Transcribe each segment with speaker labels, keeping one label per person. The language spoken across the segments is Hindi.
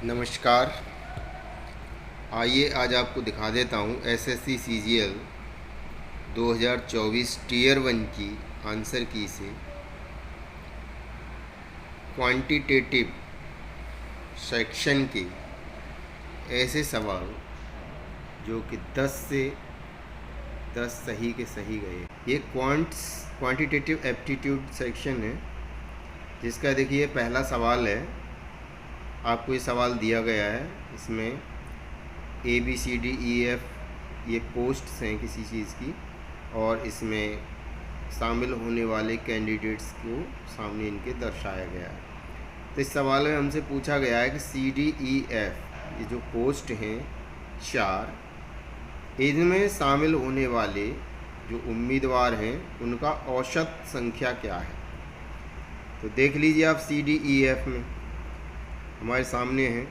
Speaker 1: नमस्कार। आइए आज आपको दिखा देता हूँ एसएससी सीजीएल 2024 टीयर 1 की आंसर की से क्वांटिटेटिव सेक्शन के ऐसे सवाल जो कि 10 से 10 सही के सही गए। ये क्वांटिटेटिव एप्टीट्यूड सेक्शन है, जिसका देखिए पहला सवाल है। आपको ये सवाल दिया गया है, इसमें ABCDEF ये पोस्ट्स हैं किसी चीज़ की, और इसमें शामिल होने वाले कैंडिडेट्स को सामने इनके दर्शाया गया है। तो इस सवाल में हमसे पूछा गया है कि CDEF ये जो पोस्ट हैं 4, इनमें शामिल होने वाले जो उम्मीदवार हैं उनका औसत संख्या क्या है। तो देख लीजिए आप, CDEF में हमारे सामने है।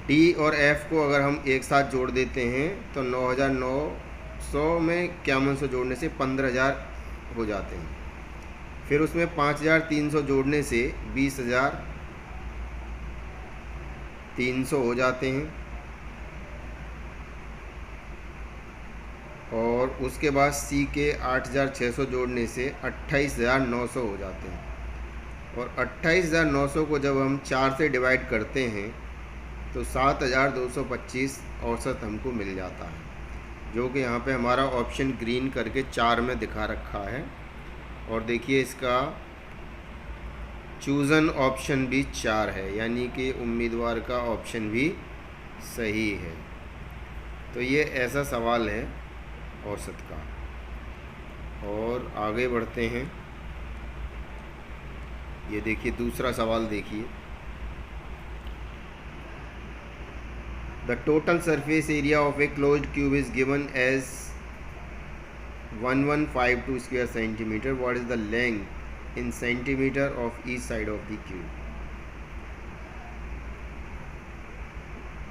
Speaker 1: D और F को अगर हम एक साथ जोड़ देते हैं तो 9,900 में 5100 जोड़ने से 15,000 हो जाते हैं। फिर उसमें 5,300 जोड़ने से 20,300 हो जाते हैं, और उसके बाद C के 8,600 जोड़ने से 28,900 हो जाते हैं। और 28,900 को जब हम 4 से डिवाइड करते हैं तो 7,225 औसत हमको मिल जाता है, जो कि यहाँ पे हमारा ऑप्शन ग्रीन करके 4 में दिखा रखा है। और देखिए इसका चूज़न ऑप्शन भी 4 है, यानी कि उम्मीदवार का ऑप्शन भी सही है। तो ये ऐसा सवाल है औसत का। और आगे बढ़ते हैं। ये देखिए दूसरा सवाल देखिए। The total surface area of a closed cube is given as 1152 square centimeter. What is the length in centimeter of each side of the cube?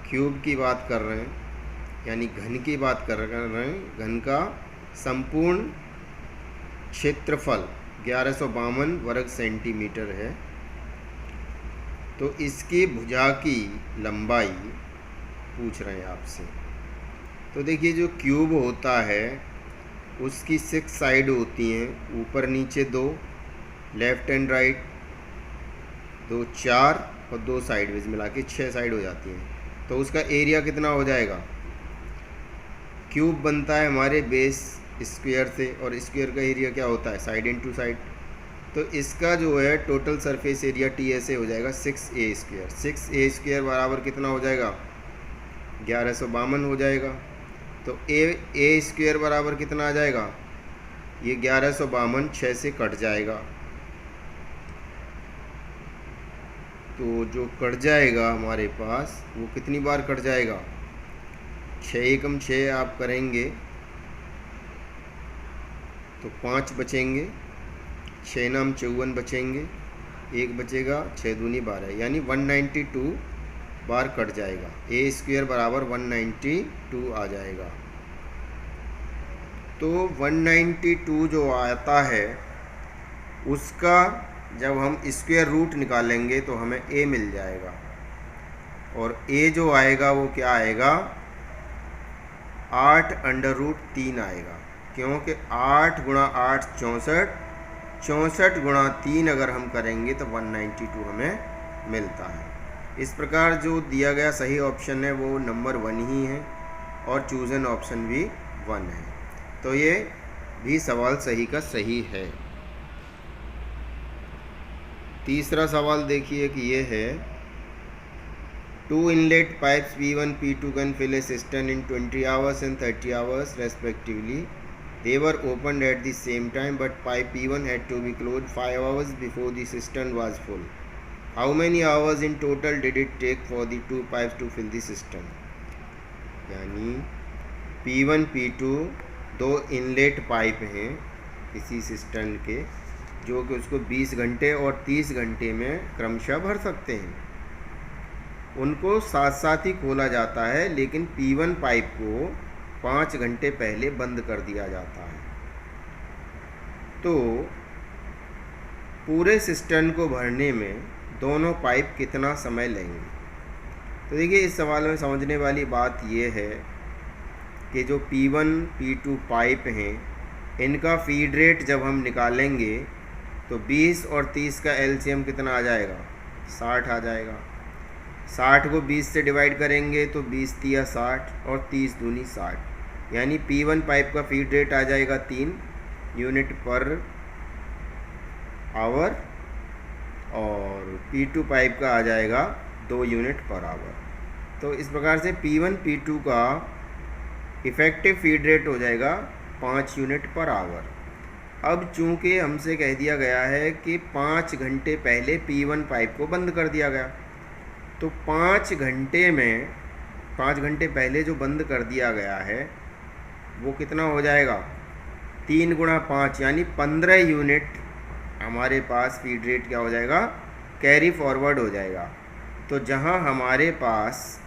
Speaker 1: Cube की बात कर रहे हैं, यानी घन की बात कर रहे हैं। घन का संपूर्ण क्षेत्रफल 1152 वर्ग सेंटीमीटर है। तो इसकी भुजा की लंबाई पूछ रहे हैं आपसे। तो देखिए जो क्यूब होता है उसकी 6 साइड होती हैं, ऊपर नीचे 2, लेफ़्ट एंड राइट 2, 4 और 2 साइडवेज मिला के 6 साइड हो जाती हैं। तो उसका एरिया कितना हो जाएगा? क्यूब बनता है हमारे बेस स्क्वायर से, और स्क्वायर का एरिया क्या होता है? Side into side. तो इसका जो है टोटल सरफेस एरिया TSA हो जाएगा 6A स्क्वायर। 6A स्क्वायर बराबर कितना हो जाएगा? 1152 हो जाएगा। तो ए स्क्वायर बराबर कितना आ जाएगा? ये 1152 6 से कट जाएगा। तो जो कट जाएगा हमारे पास वो कितनी बार कट जाएगा? 6 एकम 6 आप करेंगे तो 5 बचेंगे, 6 नाम 54 बचेंगे, 1 बचेगा, 6 दूनी 12, यानी 192 बार कट जाएगा। ए स्क्वायर बराबर 192 आ जाएगा। तो 192 जो आता है उसका जब हम स्क्वायर रूट निकालेंगे तो हमें ए मिल जाएगा। और ए जो आएगा वो क्या आएगा? 8√3 आएगा, क्योंकि 8 गुणा 8 64, 64 गुणा 3 अगर हम करेंगे तो 192 हमें मिलता है। इस प्रकार जो दिया गया सही ऑप्शन है वो नंबर 1 ही है, और चूज़न ऑप्शन भी 1 है। तो ये भी सवाल सही का सही है। तीसरा सवाल देखिए कि ये है, 2 inlet pipes P1 P2 can fill a cistern in 20 hours and 30 hours respectively. They were opened at the same time, but pipe P1 had to be closed 5 hours before the cistern was full. How many hours in total did it take for the 2 pipes to fill the cistern? यानी P1 P2 2 इनलेट पाइप हैं किसी सिस्टर्न के, जो कि उसको 20 घंटे और 30 घंटे में क्रमशः भर सकते हैं। उनको साथ साथ ही खोला जाता है, लेकिन P1 पाइप को 5 घंटे पहले बंद कर दिया जाता है। तो पूरे सिस्टर्न को भरने में दोनों पाइप कितना समय लेंगे? तो देखिए इस सवाल में समझने वाली बात ये है कि जो P1 P2 पाइप हैं इनका फीड रेट जब हम निकालेंगे तो 20 और 30 का एलसीएम कितना आ जाएगा, 60 आ जाएगा। 60 को 20 से डिवाइड करेंगे तो 20 तिया 60 और 30 दूनी 60, यानी P1 पाइप का फीड रेट आ जाएगा 3 यूनिट पर आवर और P2 पाइप का आ जाएगा 2 यूनिट पर आवर। तो इस प्रकार से P1 P2 का इफ़ेक्टिव फीड रेट हो जाएगा 5 यूनिट पर आवर। अब चूंकि हमसे कह दिया गया है कि 5 घंटे पहले P1 पाइप को बंद कर दिया गया, तो 5 घंटे में 5 घंटे पहले जो बंद कर दिया गया है वो कितना हो जाएगा, 3 गुणा 5 यानी 15 यूनिट हमारे पास फीड रेट क्या हो जाएगा, कैरी फॉरवर्ड हो जाएगा। तो जहां हमारे पास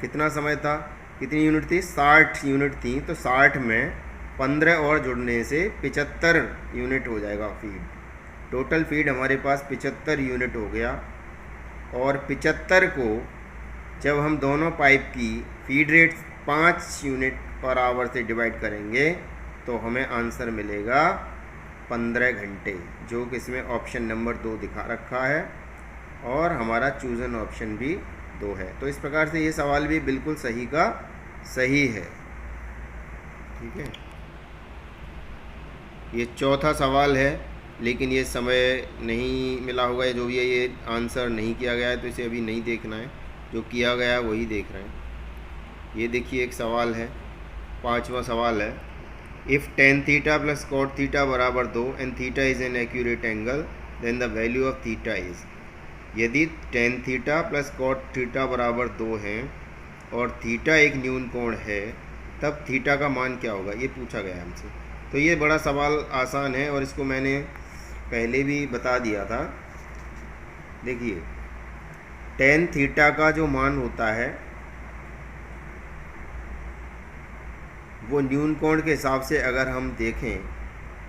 Speaker 1: कितना समय था, कितनी यूनिट थी, 60 यूनिट थी, तो 60 में 15 और जुड़ने से 75 यूनिट हो जाएगा फीड। टोटल फीड हमारे पास 75 यूनिट हो गया। और 75 को जब हम दोनों पाइप की feed rate 5 unit per hour से डिवाइड करेंगे तो हमें आंसर मिलेगा 15 घंटे, जो कि इसमें ऑप्शन नंबर 2 दिखा रखा है और हमारा चूजन ऑप्शन भी 2 है। तो इस प्रकार से ये सवाल भी बिल्कुल सही का सही है। ठीक है, ये चौथा सवाल है, लेकिन ये समय नहीं मिला होगा, जो भी है ये आंसर नहीं किया गया है तो इसे अभी नहीं देखना है, जो किया गया है वही देख रहे हैं। ये देखिए एक सवाल है, 5वां सवाल है, if tan theta plus cot theta बराबर 2 and theta is an accurate angle then the value of theta is. यदि tan theta plus cot theta बराबर 2 हैं और थीटा एक न्यून कोण है तब थीटा का मान क्या होगा, ये पूछा गया हमसे। तो ये बड़ा सवाल आसान है और इसको मैंने पहले भी बता दिया था। देखिए tan थीटा का जो मान होता है वो न्यून कोण के हिसाब से अगर हम देखें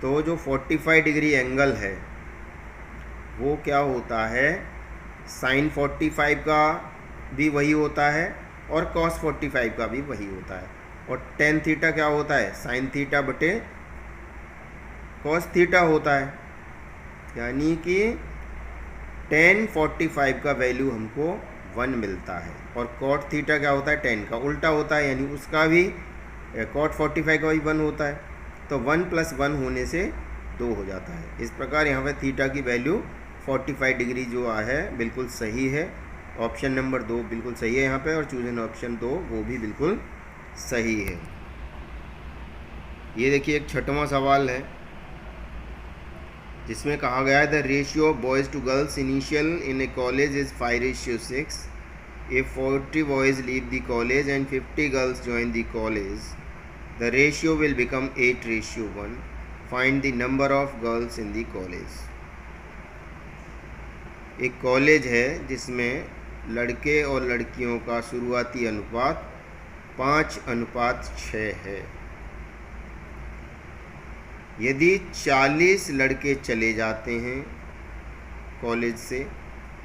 Speaker 1: तो जो 45 डिग्री एंगल है वो क्या होता है, sin 45 का भी वही होता है और cos 45 का भी वही होता है। और tan थीटा क्या होता है, sin थीटा बटे cos थीटा होता है, यानी कि tan 45 का वैल्यू हमको 1 मिलता है और cot थीटा क्या होता है, tan का उल्टा होता है, यानी उसका भी cot 45 का भी 1 होता है। तो 1 + 1 होने से 2 हो जाता है। इस प्रकार यहाँ पे थीटा की वैल्यू 45 डिग्री जो है बिल्कुल सही है। ऑप्शन नंबर 2 बिल्कुल सही है यहाँ पे और चूजन ऑप्शन 2 वो भी बिल्कुल सही है। ये देखिए एक 6वां सवाल है जिसमें कहा गया है the ratio of boys to girls initial in a college is 5:6। If 40 boys leave the college and 50 girls join the college, the ratio will become 8:1. Find the number of girls in the college. एक कॉलेज है जिसमें लड़के और लड़कियों का शुरुआती अनुपात 5:6 है। यदि 40 लड़के चले जाते हैं कॉलेज से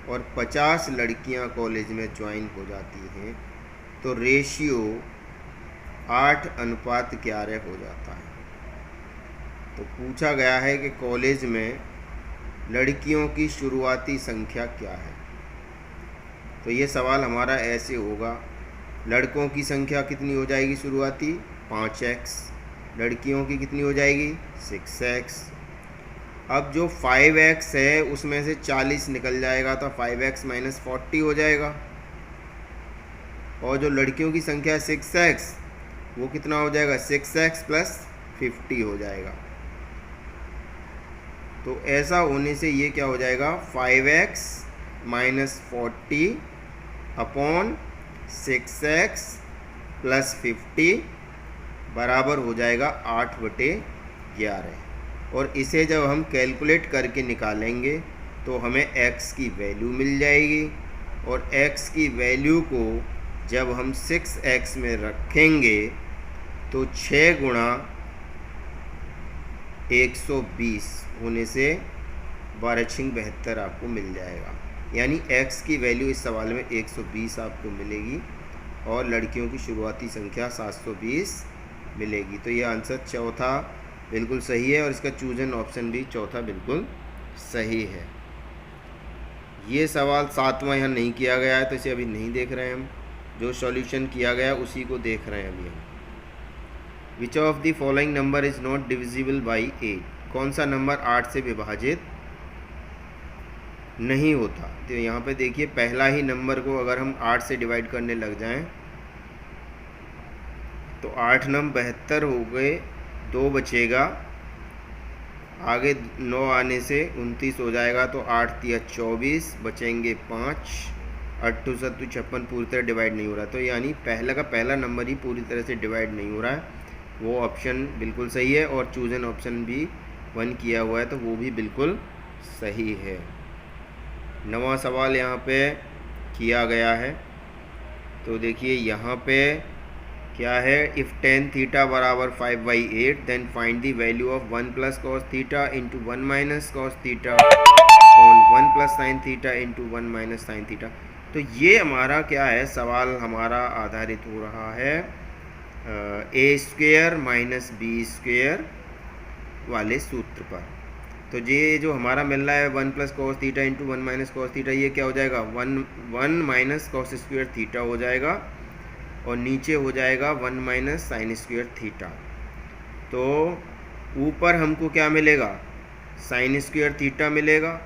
Speaker 1: और 50 लड़कियां कॉलेज में ज्वाइन हो जाती हैं तो रेशियो 8:11 हो जाता है। तो पूछा गया है कि कॉलेज में लड़कियों की शुरुआती संख्या क्या है। तो ये सवाल हमारा ऐसे होगा, लड़कों की संख्या कितनी हो जाएगी शुरुआती 5x, लड़कियों की कितनी हो जाएगी 6x। अब जो 5x है उसमें से 40 निकल जाएगा तो 5x - 40 हो जाएगा और जो लड़कियों की संख्या 6x वो कितना हो जाएगा 6x + 50 हो जाएगा। तो ऐसा होने से ये क्या हो जाएगा 5x - 40 अपॉन 6x + 50 बराबर हो जाएगा 8/11। और इसे जब हम कैलकुलेट करके निकालेंगे तो हमें x की वैल्यू मिल जाएगी और x की वैल्यू को जब हम 6x में रखेंगे तो 6 गुणा 120 होने से 12×6 72 आपको मिल जाएगा। यानी x की वैल्यू इस सवाल में 120 आपको मिलेगी और लड़कियों की शुरुआती संख्या 720 मिलेगी। तो ये आंसर चौथा बिल्कुल सही है और इसका चूजन ऑप्शन भी चौथा बिल्कुल सही है। ये सवाल 7वां यहाँ नहीं किया गया है तो इसे अभी नहीं देख रहे हैं हम, जो सॉल्यूशन किया गया उसी को देख रहे हैं अभी हम। Which of the following number is not divisible by 8, कौन सा नंबर 8 से विभाजित नहीं होता। तो यहाँ पे देखिए पहला ही नंबर को अगर हम 8 से डिवाइड करने लग जाएं तो 8 9 72 हो गए, 2 बचेगा, आगे 9 आने से 29 हो जाएगा तो 8 3 24 बचेंगे 5, 8 2 7 56 पूरी तरह डिवाइड नहीं हो रहा। तो यानी पहला का पहला नंबर ही पूरी तरह से डिवाइड नहीं हो रहा है, वो ऑप्शन बिल्कुल सही है और चूजन ऑप्शन भी 1 किया हुआ है तो वो भी बिल्कुल सही है। 9वां सवाल यहाँ पे किया गया है तो देखिए यहाँ पे क्या है, इफ़ tan थीटा बराबर 5/8 then find the value of 1 plus cos theta into 1 minus cos theta on 1 plus sine theta into 1 minus sine theta. तो ये हमारा क्या है, सवाल हमारा आधारित हो रहा है ए स्क्वेयर माइनस बी स्क्वेयर वाले सूत्र पर। तो ये जो हमारा मिल रहा है 1 plus cos theta into 1 minus cos theta, ये क्या हो जाएगा 1 माइनस कॉस स्क्वेयर थीटा हो जाएगा और नीचे हो जाएगा 1 माइनस साइन स्क्वेयर थीटा। तो ऊपर हमको क्या मिलेगा, साइन स्क्वेयर थीटा मिलेगा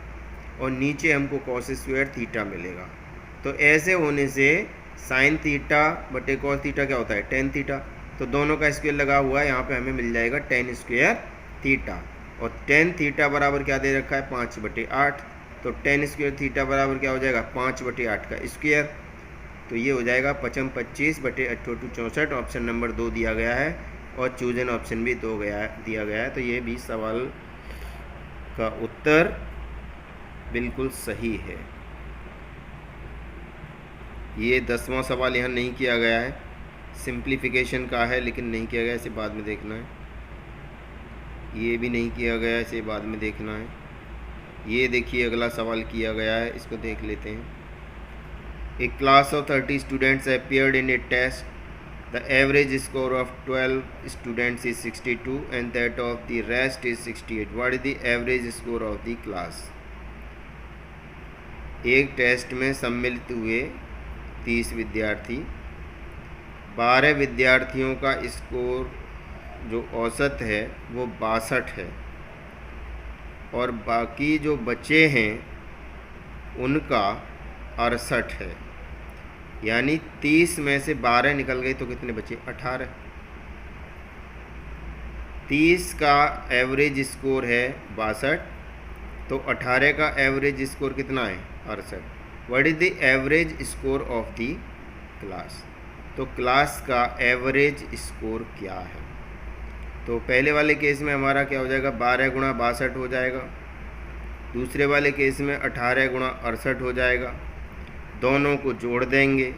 Speaker 1: और नीचे हमको कॉस स्क्वेयर थीटा मिलेगा। तो ऐसे होने से साइन थीटा बटे कॉस थीटा क्या होता है, tan थीटा। तो दोनों का स्क्वेयर लगा हुआ है, यहाँ पे हमें मिल जाएगा tan स्क्वेयर थीटा और tan थीटा बराबर क्या दे रखा है 5/8। तो tan स्क्वेयर थीटा बराबर क्या हो जाएगा 5/8 का स्क्वेयर। तो ये हो जाएगा 55 25 बटे 8 64। ऑप्शन नंबर 2 दिया गया है और चूजन ऑप्शन भी दिया गया है। तो ये भी सवाल का उत्तर बिल्कुल सही है। ये 10वां सवाल यहाँ नहीं किया गया है, सिंप्लीफिकेशन का है लेकिन नहीं किया गया, इसे बाद में देखना है। ये भी नहीं किया गया, इसे बाद में देखना है। ये देखिए अगला सवाल किया गया है, इसको देख लेते हैं। A class of 30 students appeared in a test. The average score of 12 students is 62 and that of the rest is 68. What is the average score of the class? एक टेस्ट में सम्मिलित हुए 30 विद्यार्थी, 12 विद्यार्थियों का स्कोर जो औसत है वो 62 है और बाकी जो बचे हैं उनका 68 है। यानी 30 में से 12 निकल गई तो कितने बचे 18। 30 का एवरेज स्कोर है 62 तो 18 का एवरेज स्कोर कितना है 68। What is the average score of the class. तो क्लास का एवरेज स्कोर क्या है। तो पहले वाले केस में हमारा क्या हो जाएगा 12 गुणा 62 हो जाएगा, दूसरे वाले केस में 18 गुणा 68 हो जाएगा। दोनों को जोड़ देंगे,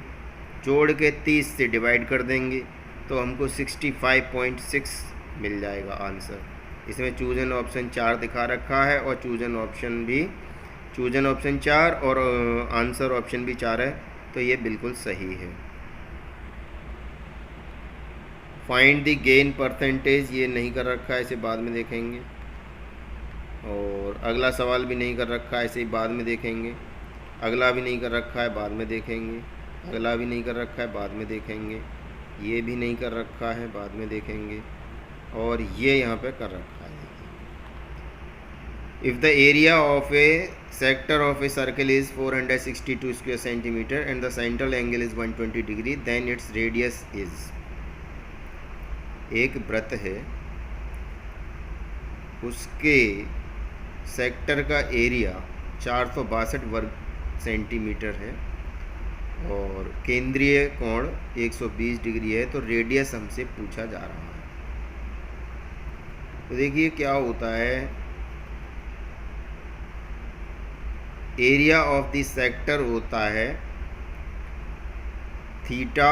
Speaker 1: जोड़ के 30 से डिवाइड कर देंगे तो हमको 65.6 मिल जाएगा आंसर। इसमें चूजन ऑप्शन 4 दिखा रखा है और चूजन ऑप्शन 4 और आंसर ऑप्शन भी 4 है तो ये बिल्कुल सही है। फाइंड द गेन परसेंटेज, ये नहीं कर रखा है, इसे बाद में देखेंगे। और अगला सवाल भी नहीं कर रखा है, इसे बाद में देखेंगे। अगला भी नहीं कर रखा है, बाद में देखेंगे। अगला भी नहीं कर रखा है, बाद में देखेंगे। ये भी नहीं कर रखा है, बाद में देखेंगे। और ये यहाँ पे कर रखा है। If the area of a sector of a circle is 462 square centimetre and the central angle is 120 degree then its radius is. एक वृत्त है, उसके सेक्टर का एरिया 462 वर्ग सेंटीमीटर है और केंद्रीय कोण 120 डिग्री है, तो रेडियस हमसे पूछा जा रहा है। तो देखिए क्या होता है, एरिया ऑफ द सेक्टर होता है theta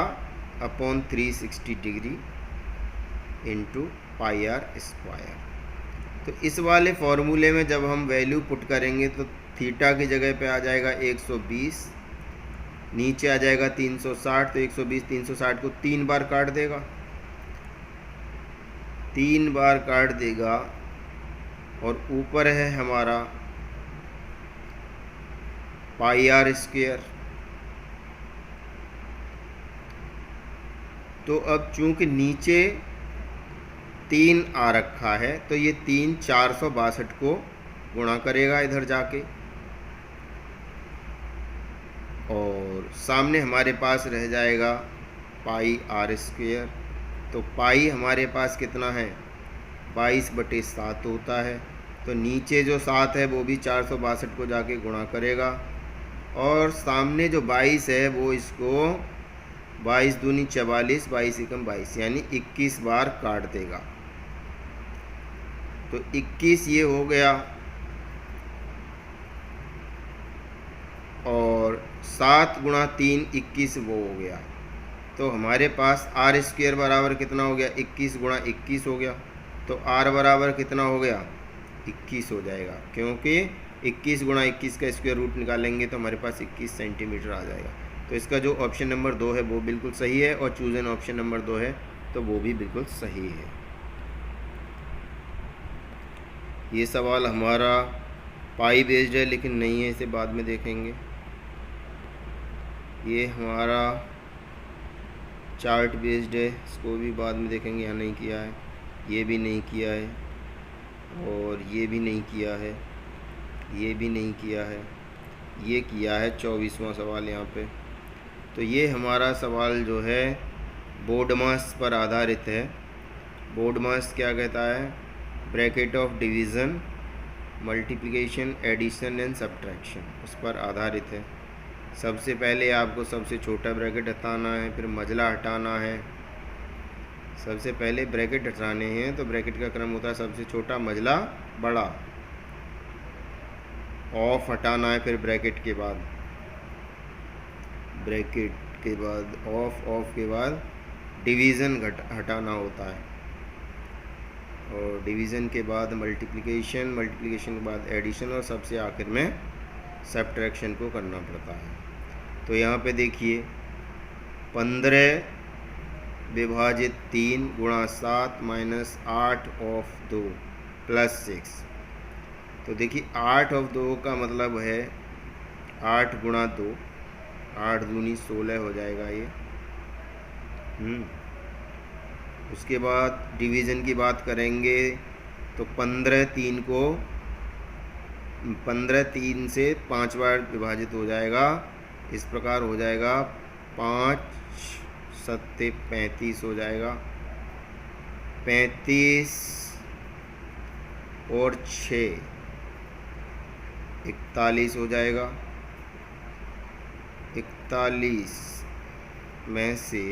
Speaker 1: upon 360 degree into pi R square. तो इस वाले फॉर्मूले में जब हम वैल्यू पुट करेंगे तो थीटा की जगह पे आ जाएगा 120, नीचे आ जाएगा 360, तो 120 360 को 3 बार काट देगा, 3 बार काट देगा। और ऊपर है हमारा पाई आर स्क्वायर। तो अब चूंकि नीचे 3 आ रखा है, तो ये 3 462 को गुणा करेगा इधर जाके, और सामने हमारे पास रह जाएगा पाई आर स्क्वायर। तो पाई हमारे पास कितना है, 22/7 होता है। तो नीचे जो 7 है वो भी 462 को जाके गुणा करेगा, और सामने जो 22 है वो इसको 22 दूनी 44, 22 एकम 22, यानी 21 बार काट देगा। तो 21 ये हो गया, और 7 गुणा 3 21 वो हो गया। तो हमारे पास आर स्क्वायर बराबर कितना हो गया, 21 गुणा 21 हो गया। तो आर बराबर कितना हो गया, 21 हो जाएगा, क्योंकि 21 गुणा 21 का स्क्वायर रूट निकालेंगे तो हमारे पास 21 सेंटीमीटर आ जाएगा। तो इसका जो ऑप्शन नंबर 2 है वो बिल्कुल सही है, और चूज एन ऑप्शन नंबर 2 है तो वो भी बिल्कुल सही है। ये सवाल हमारा पाई बेस्ड है, लेकिन नहीं है, इसे बाद में देखेंगे। ये हमारा चार्ट बेस्ड है, इसको भी बाद में देखेंगे, यहाँ नहीं किया है, ये भी नहीं किया है, और ये भी नहीं किया है, ये भी नहीं किया है, ये किया है 24वां सवाल यहाँ पे। तो ये हमारा सवाल जो है बोडमास पर आधारित है। बोडमास क्या कहता है, bracket of division, multiplication, addition and subtraction, उस पर आधारित है। सबसे पहले आपको सबसे छोटा ब्रैकेट हटाना है, फिर मजला हटाना है। सबसे पहले ब्रैकेट हटाने हैं, तो ब्रैकेट का क्रम होता है सबसे छोटा, मजला, बड़ा। ऑफ हटाना है, फिर ब्रैकेट के बाद ऑफ के बाद डिवीज़न हटाना होता है, और डिवीज़न के बाद मल्टीप्लिकेशन के बाद एडिशन, और सबसे आखिर में सब्ट्रैक्शन को करना पड़ता है। तो यहाँ पे देखिए 15 विभाजित 3 गुणा 7 माइनस 8 ऑफ 2 प्लस 6। तो देखिए 8 ऑफ 2 का मतलब है 8 गुणा 2, 8 दूनी 16 हो जाएगा ये। उसके बाद डिवीज़न की बात करेंगे तो 15 3 से 5 बार विभाजित हो जाएगा, इस प्रकार हो जाएगा 5 7 35 हो जाएगा, 35 और 6 41 हो जाएगा। 41 में से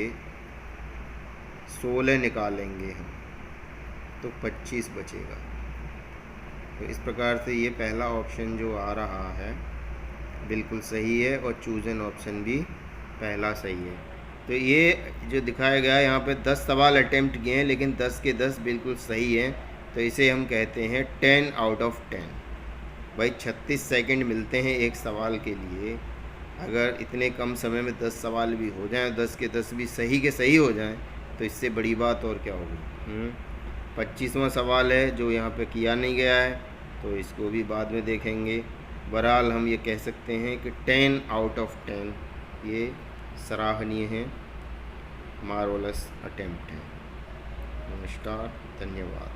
Speaker 1: 16 निकालेंगे हम तो 25 बचेगा। तो इस प्रकार से ये पहला ऑप्शन जो आ रहा है बिल्कुल सही है, और चूज एन ऑप्शन भी पहला सही है। तो ये जो दिखाया गया है यहाँ पे 10 सवाल अटेम्प्ट किए हैं, लेकिन 10 के 10 बिल्कुल सही हैं। तो इसे हम कहते हैं 10 आउट ऑफ 10। भाई 36 सेकंड मिलते हैं एक सवाल के लिए, अगर इतने कम समय में 10 सवाल भी हो जाएं, 10 के 10 भी सही के सही हो जाएं, तो इससे बड़ी बात और क्या होगी। 25वां सवाल है जो यहाँ पे किया नहीं गया है, तो इसको भी बाद में देखेंगे। बहरहाल हम ये कह सकते हैं कि 10 आउट ऑफ 10 ये सराहनीय है, मार्वलस अटेम्प्ट है। नमस्कार, धन्यवाद।